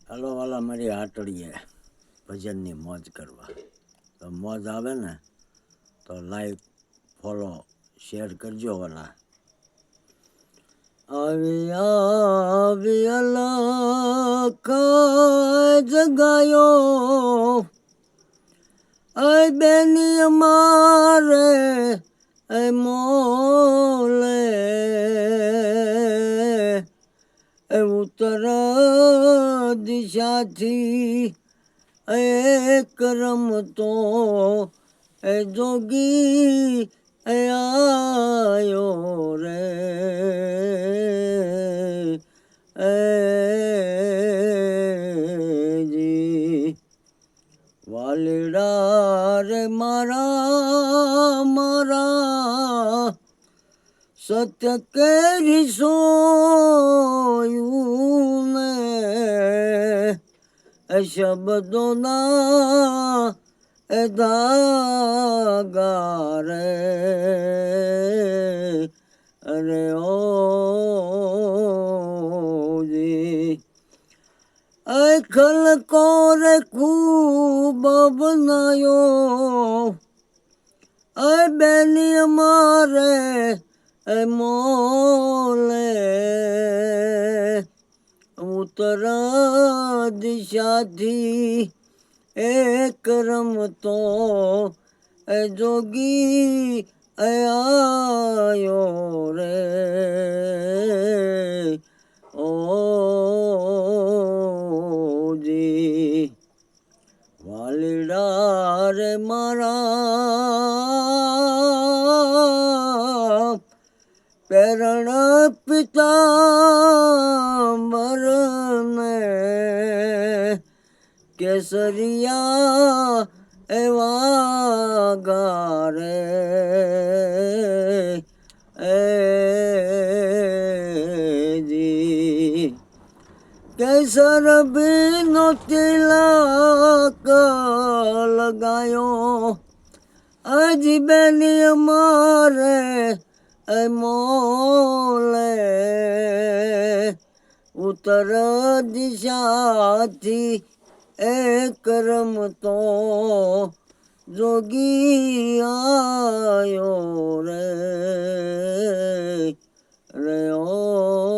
Hello વાલા મારી હાટડીએ ભજનની મોજ કરવા. તો મોજ આવે ને તો લાઈક ફોલો શેર કરજો વાલા. આવી અલખ જગાયો બેની અમારે મોલે ઉત્તર દિશાથી એક રમતો જોગી આયો રે જી વાલીડા રે મારા મારા સત્ય કેરી સોયું ને શબ્દોના ધાગા રે અરે ઓજી ખલકો રે ખૂબ બનાયો બેની અમારે મોલે ઉત્તર દિશાથી એક રમતો જોગી આયો રે ઓજી વાલીડા રે મારા પેરણ પિતાંબરને કેસરિયા એવા ગારે જી કેસર બીનો તિલક લગાયો હજી બેની અમારે મોલે ઉત્તર દિશાથી એક રમતો જોગી આયો રે ઓ